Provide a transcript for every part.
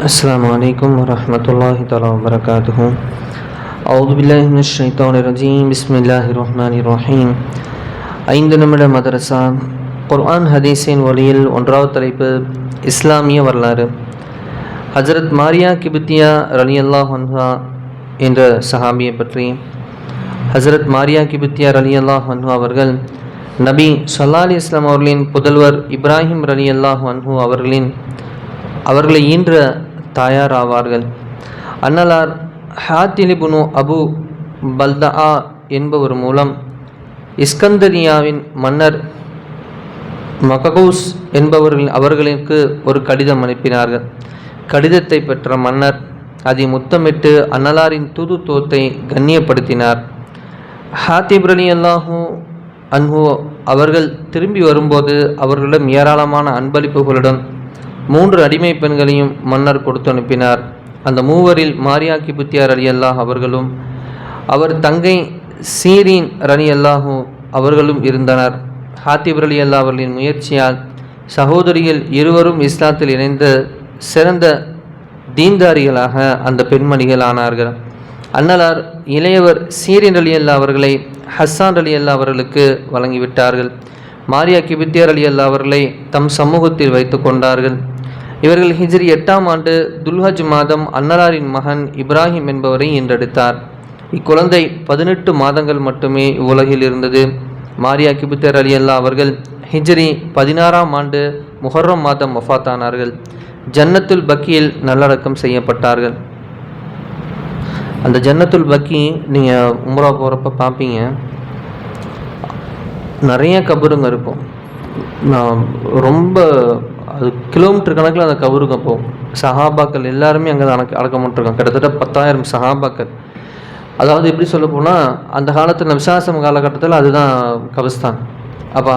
அஸ்ஸலாமு அலைக்கும் வரஹ்மத்துல்லாஹி தஆலா வபரகாத்துஹு. அஊது பில்லாஹி மினஷ் ஷைத்தானிர் ரஜீம். பிஸ்மில்லாஹிர் ரஹ்மானிர் ரஹீம். 5 நிமிட மதரசா குர்ஆன் ஹதீஸின் ஒளியில் 1வது தலைப்பு இஸ்லாமிய வரலாறு. ஹஜ்ரத் மாரியா கிபித்தியா ரலியல்லாஹு அன்ஹா என்ற சஹாபியை பற்றி. ஹஜ்ரத் மாரியா கிபித்தியா ரலியல்லாஹு அன்ஹு அவர்கள் நபி ஸல்லல்லாஹு அலைஹி வஸல்லம் அவர்களின் புதல்வர் இப்ராஹிம் ரலியல்லாஹு அன்ஹு அவர்களை ஈன்ற தாயார் ஆவார்கள். அன்னலார் ஹாத்தில் இப்னு அபு பல்தஆ என்பவர் மூலம் இஸ்கந்தரியாவின் மன்னர் மக்ககூஸ் அவர்களுக்கு ஒரு கடிதம் அனுப்பினார்கள். கடிதத்தை பெற்ற மன்னர் அதை முத்தமிட்டு அன்னலாரின் தூதுத்துவத்தை கண்ணியப்படுத்தினார். ஹாத்திப் ரலியல்லாஹு அன்ஹு அவர்கள் திரும்பி வரும்போது அவர்களிடம் ஏராளமான அன்பளிப்புகளுடன் 3 அடிமை பெண்களையும் மன்னர் கொடுத்து அனுப்பினார். அந்த மூவரில் மாரியா கிபித்தியா ரலியல்லாஹு அவர்களும் அவர் தங்கை சீரீன் ரலியல்லாஹு அவர்களும் இருந்தனர். ஹாத்திப் ரலியல்லாஹு அவர்களின் முயற்சியால் சகோதரிகள் இருவரும் இஸ்லாத்தில் இணைந்த சிறந்த தீன்தாரிகளாக அந்த பெண்மணிகள் ஆனார்கள். அன்னலார் இளையவர் சீரீன் ரலியல்லாஹு அவர்களை ஹஸ்ஸான் ரலியல்லாஹு அவர்களுக்கு வழங்கிவிட்டார்கள். மாரியா கிபித்தியா ரலியல்லாஹு அவர்களை தம் சமூகத்தில் வைத்து கொண்டார்கள். இவர்கள் ஹிஜ்ரி 8ஆம் ஆண்டு துல்ஹஜ் மாதம் அன்னலாரின் மகன் இப்ராஹிம் என்பவரை ஈன்றெடுத்தார். இக்குழந்தை 18 மாதங்கள் மட்டுமே உலகில் இருந்தது. மாரியா கிபித்தியா ரலியல்லாஹு அவர்கள் ஹிஜ்ரி 16ஆம் ஆண்டு முஹர்ரம் மாதம் வஃபாத்தானார்கள். ஜன்னத்துல் பக்கியில் நல்லடக்கம் செய்யப்பட்டார்கள். அந்த ஜன்னத்துல் பக்கி நீங்கள் உம்ரா போகிறப்ப பார்ப்பீங்க, நிறைய கபருங்க இருக்கும். ரொம்ப அது கிலோமீட்டர் கணக்கில் அந்த கபருங்க போகும். சஹாபாக்கள் எல்லாருமே அங்கே தான் அடக்கப்பட்டிருக்காங்க. கிட்டத்தட்ட 10,000 சஹாபாக்கள். அதாவது எப்படி சொல்ல போனால் அந்த காலத்தில் விசாசம் காலகட்டத்தில் அதுதான் கபிஸ்தான். அப்போ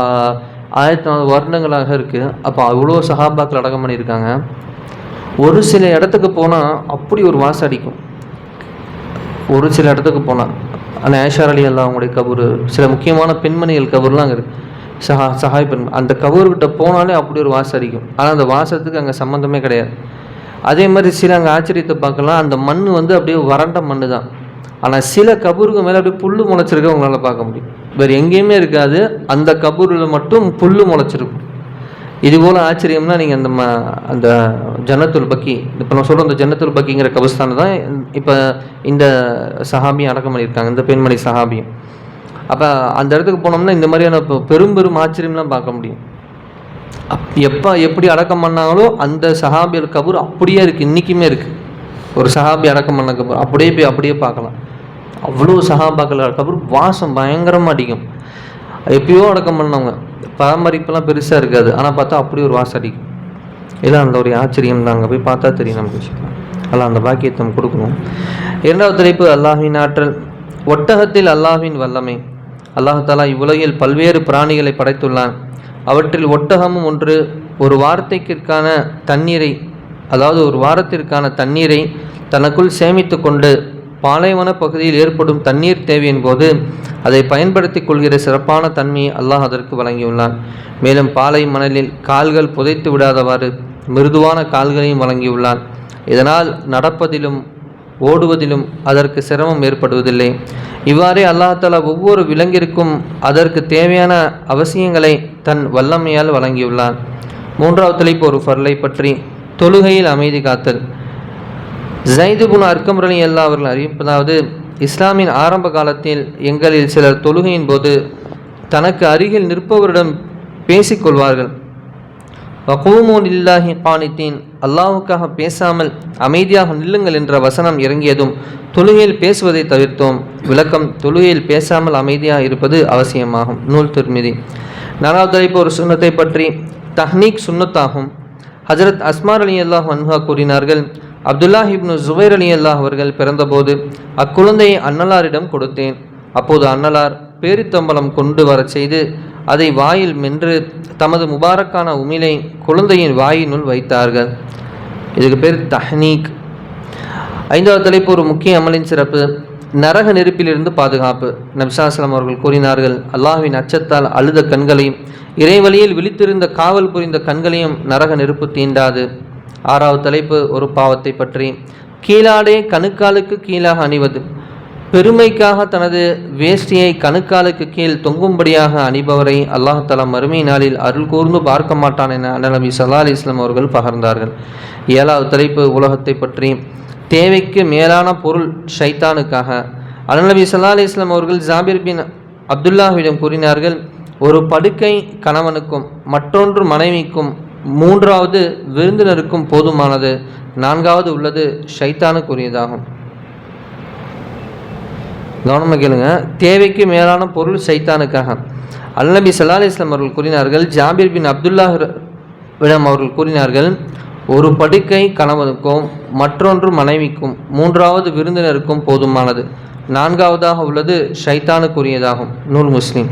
1400 வருடங்களாக இருக்குது. அப்போ அவ்வளோ சஹாபாக்கள் அடக்கம் பண்ணியிருக்காங்க. ஒரு சில இடத்துக்கு போனால் அப்படி ஒரு வாசம் அடிக்கும். ஒரு சில இடத்துக்கு போனால் அந்த ஆயிஷா ரலியல்லாஹு அவங்களுடைய கபூர், சில முக்கியமான பெண்மணிகள் கபூர்லாம் அங்கே இருக்குது. சஹாய் பெண் அந்த கபூர்கிட்ட போனாலே அப்படி ஒரு வாசம் அடிக்கும். ஆனால் அந்த வாசத்துக்கு அங்கே சம்மந்தமே கிடையாது. அதே மாதிரி சில அங்கே ஆச்சரியத்தை பார்க்கலாம், அந்த மண் அப்படியே வறண்ட மண் தான். ஆனால் சில கபூருக்கு மேலே அப்படியே புல் முளைச்சிருக்க உங்களால் பார்க்க முடியும். வேறு எங்கேயுமே இருக்காது, அந்த கபூரில் மட்டும் புல் முளைச்சிருக்கும். இதுபோல் ஆச்சரியம்னா நீங்கள் அந்த ஜன்னத்துல் பக்கி, இப்போ நான் சொல்கிற அந்த ஜன்னத்துல் பக்கிங்கிற கபிஸ்தானை தான் இப்போ இந்த சஹாபியும் அடக்கம் பண்ணியிருக்காங்க, இந்த பெண்மணி சஹாபியும். அப்போ அந்த இடத்துக்கு போனோம்னா இந்த மாதிரியான பெரும் ஆச்சரியம்லாம் பார்க்க முடியும். எப்படி அடக்கம் பண்ணாங்களோ அந்த சஹாபியோட கபூர் அப்படியே இருக்குது, இன்றைக்குமே இருக்குது. ஒரு சஹாபி அடக்கம் பண்ண கபூர் அப்படியே பார்க்கலாம். அவ்வளோ சஹாபாக்கள் கபூர் வாசம் பயங்கரமாக அடிக்கும். எப்பயோ அடக்கம் பண்ணவங்க, பராமரிப்பெல்லாம் பெருசாக இருக்காது, ஆனால் பார்த்தா அப்படி ஒரு வாசம் அடிக்கும். இதான் அந்த ஒரு ஆச்சரியம் தான். அங்கே போய் பார்த்தா தெரியும் நமக்கு விஷயம். அல்ல அந்த பாக்கியத்தை நம்ம கொடுக்கணும். 2வது தலைப்பு அல்லாஹ்வின் ஆற்றல். ஒட்டகத்தில் அல்லாஹ்வின் வல்லமை. அல்லாஹ் தஆலா இவ்வுலகில் பல்வேறு பிராணிகளை படைத்துள்ளான். அவற்றில் ஒட்டகமும் ஒன்று. ஒரு வாரத்திற்கான தண்ணீரை தனக்குள் சேமித்து கொண்டு பாலைவன பகுதியில் ஏற்படும் தண்ணீர் தேவையின் போது அதை பயன்படுத்தி கொள்கிற சிறப்பான தன்மையை அல்லாஹ் அதற்கு வழங்கியுள்ளான். மேலும் பாலை மணலில் கால்கள் புதைத்து விடாதவாறு மிருதுவான கால்களையும் வழங்கியுள்ளான். இதனால் நடப்பதிலும் ஓடுவதிலும் அதற்கு சிரமம் ஏற்படுவதில்லை. இவ்வாறே அல்லாஹ் தஆலா ஒவ்வொரு விலங்கிற்கும் அதற்கு தேவையான அவசியங்களை தன் வல்லமையால் வழங்கியுள்ளான். 3வது தலைப்பு ஒரு ஃபர்லை பற்றி. தொழுகையில் அமைதி காத்தல். ஸைத் இப்னு அர்கம் ரலியல்லாஹு அவர்கள் அறிவிப்பதாவது, இஸ்லாமின் ஆரம்ப காலத்தில் எங்களில் சிலர் தொழுகையின் போது தனக்கு அருகில் நிற்பவரிடம் பேசிக்கொள்வார்கள். வகூமு லில்லாஹி கானித்தீன், அல்லாஹுக்காக பேசாமல் அமைதியாக நில்லுங்கள் என்ற வசனம் இறங்கியதும் தொழுகையில் பேசுவதை தவிர்த்தோம். விளக்கம்: தொழுகையில் பேசாமல் அமைதியாக இருப்பது அவசியமாகும். நூல் திர்மிதி. 4வது தலைப்பு ஒரு சுன்னத்தை பற்றி. தஹ்னீக் சுன்னத்தாகும். ஹஜ்ரத் அஸ்மா ரலியல்லாஹு அன்ஹா கூறினார்கள், அப்துல்லாஹ் இப்னு ஜுபைர் ரலியல்லாஹு அவர்கள் பிறந்தபோது அக்குழந்தையை அன்னலாரிடம் கொடுத்தேன். அப்போது அன்னலார் பேரித்தம்பலம் கொண்டு வரச் செய்து அதை வாயில் மென்று தமது முபாரக்கான உமிழை குழந்தையின் வாயினுள் வைத்தார்கள். இதுக்கு பேர் தஹ்னீக். 5வது தலைப்பு ஒரு முக்கிய அமலின் சிறப்பு. நரக நெருப்பிலிருந்து பாதுகாப்பு. நபி ஸல்லல்லாஹு அலைஹி வஸல்லம் அவர்கள் கூறினார்கள், அல்லாஹ்வின் அச்சத்தால் அழுத கண்களையும் இறைவழியில் விழித்திருந்த காவல் புரிந்த கண்களையும் நரக நெருப்பு தீண்டாது. 6வது தலைப்பு ஒரு பாவத்தை பற்றி. கீழாடே கணுக்காலுக்கு கீழாக அணிவது. பெருமைக்காக தனது வேஷ்டியை கணுக்காலுக்கு கீழ் தொங்கும்படியாக அணிபவரை அல்லாஹ் தஆலா மறுமை நாளில் அருள் கூர்ந்து பார்க்க மாட்டான் என நபி ஸல்லல்லாஹு அலைஹி வஸல்லம் அவர்கள் பகர்ந்தார்கள். 7வது தலைப்பு உலகத்தை பற்றி. தேவைக்கு மேலான பொருள் ஷைத்தானுக்காக. நபி ஸல்லல்லாஹு அலைஹி வஸல்லம் அவர்கள் ஜாபிர் பின் அப்துல்லாஹ்விடம் கூறினார்கள், ஒரு படுக்கை கணவனுக்கும் மற்றொன்று மனைவிக்கும் 3வது விருந்தினருக்கும் போதுமானது, 4வது உள்ளது ஷைத்தானுக்குரியதாகும். கவனமாக கேளுங்க. தேவைக்கு மேலான பொருள் ஷைத்தானுக்காக. நபி ஸல்லல்லாஹு அலைஹி வஸல்லம் அவர்கள் கூறினார்கள், ஜாபிர் பின் அப்துல்லாஹ்விடம் அவர்கள் கூறினார்கள், ஒரு படுக்கை கணவனுக்கும் மற்றொன்று மனைவிக்கும் 3வது விருந்தினருக்கும் போதுமானது, 4வதாக உள்ளது ஷைத்தானுக்குரியதாகும். நூல் முஸ்லீம்.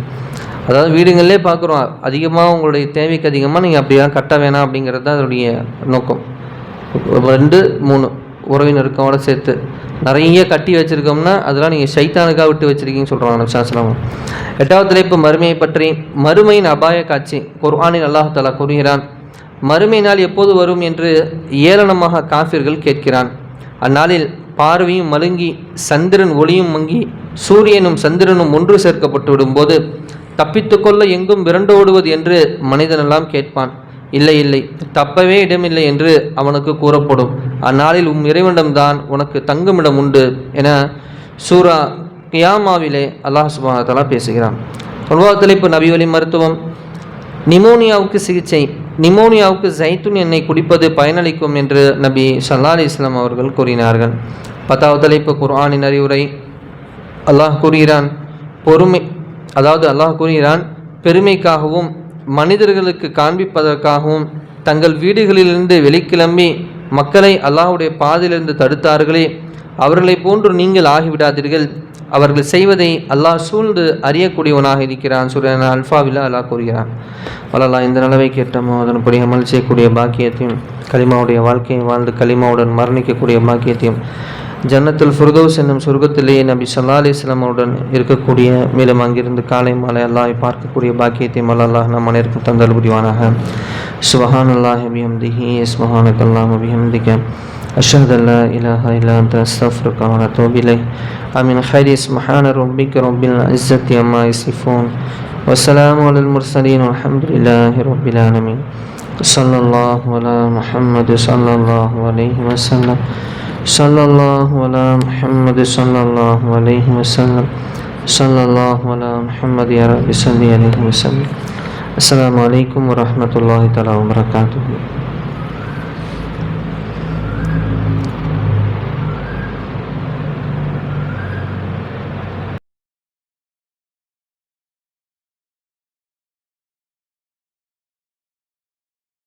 அதாவது வீடுகளிலே பார்க்குறோம், அதிகமாக உங்களுடைய தேவைக்கு அதிகமாக நீங்கள் அப்படியெல்லாம் கட்ட வேணாம் அப்படிங்கிறது தான் அதனுடைய நோக்கம். 2, 3 உறவினருக்கோட சேர்த்து நிறைய கட்டி வச்சுருக்கோம்னா அதெல்லாம் நீங்கள் ஷைத்தானுக்காக விட்டு வச்சுருக்கீங்கன்னு சொல்கிறாங்க நபி ஸல்லல்லாஹு அலைஹி வஸல்லம். 8வது தலைப்பு மறுமையை பற்றி. மறுமையின் அபாய காட்சி. குர்ஆனில் அல்லாஹ் தஆலா கூறுகிறான், மறுமை நாள் எப்போது வரும் என்று ஏளனமாக காஃபிர்கள் கேட்கிறான். அந்நாளில் பார்வையும் மழுங்கி சந்திரன் ஒளியும் மங்கி சூரியனும் சந்திரனும் ஒன்று சேர்க்கப்பட்டு விடும்போது தப்பித்துக்கொள்ள எங்கும் விரண்டோடுவது என்று மனிதனெல்லாம் கேட்பான். இல்லை இல்லை, தப்பவே இடமில்லை என்று அவனுக்கு கூறப்படும். அந்நாளில் இறைவனிடம்தான் உனக்கு தங்குமிடம் உண்டு என சூரா கியாமாவிலே அல்லாஹ் சுப்ஹானஹு வ தஆலா பேசுகிறான். 9வது தலைப்பு நபி வழி மருத்துவம். நிமோனியாவுக்கு சிகிச்சை. நிமோனியாவுக்கு ஜைத்துன் எண்ணெய் குடிப்பது பயனளிக்கும் என்று நபி ஸல்லல்லாஹு அலைஹி வஸல்லம் அவர்கள் கூறினார்கள். 10வது தலைப்பு குர்ஆனின் அறிவுரை. அல்லாஹ் கூறுகிறான், பெருமைக்காகவும் மனிதர்களுக்கு காண்பிப்பதற்காகவும் தங்கள் வீடுகளிலிருந்து வெளிக்கிளம்பி மக்களை அல்லாஹ்வுடைய பாதையிலிருந்து தடுத்தார்களே, அவர்களை போன்று நீங்கள் ஆகிவிடாதீர்கள். அவர்கள் செய்வதை அல்லாஹ் சூழ்ந்து அறியக்கூடியவனாக இருக்கிறான். சூரா அல்ஃபாவில் அல்லாஹ் கூறுகிறான். வல்லல்லாஹ் இந்த நிலவை கேட்டமோ அதன்படி அமல் செய்யக்கூடிய பாக்கியத்தையும், கலிமாவுடைய வாழ்க்கையை வாழ்ந்து கலிமாவுடன் மரணிக்கக்கூடிய பாக்கியத்தையும், ஜன்னத்துல் ஃபிர்தௌஸ் என்னும் சொர்க்கத்திலேயே நபி ஸல்லல்லாஹு அலைஹி வஸல்லம் உடன் இருக்கக்கூடிய, மேலும் அங்கிருந்து காலை மாலை அல்லாஹ்வை பார்க்கக்கூடிய பாக்கியத்தையும் அல்லாஹ் நம் அனைவருக்கும் தந்தல் புரிவானாக. சுப்ஹானல்லாஹி பிஹம்திஹி சுப்ஹானக்கல்லாஹு பிஹம்திக அஷ்ஹது அல்லா இலாஹா இல்லா அன்த அஸ்தக்ஃபிருக வ அத்தூபு இலைக். ஆமீன். ஹைரி சுப்ஹான ரப்பிக ரப்பில் இஸ்ஸத்தி அம்மா யசிஃபூன் வ ஸலாமு அலல் முர்ஸலீன் வல்ஹம்துலில்லாஹி ரப்பில் ஆலமீன். ஸல்லல்லாஹு அலா முஹம்மது ஸல்லல்லாஹு அலைஹி வஸல்லம். ஸல்லல்லாஹு அலா முஹம்மது ஸல்லல்லாஹு அலைஹி வஸல்லம். ஸல்லல்லாஹு அலா முஹம்மது யா ரப்பி ஸல்லி அலைஹி வஸல்லம். அஸ்ஸலாமு அலைக்கும் வரஹ்மத்துல்லாஹி தஆலா வ பரகாத்துஹு.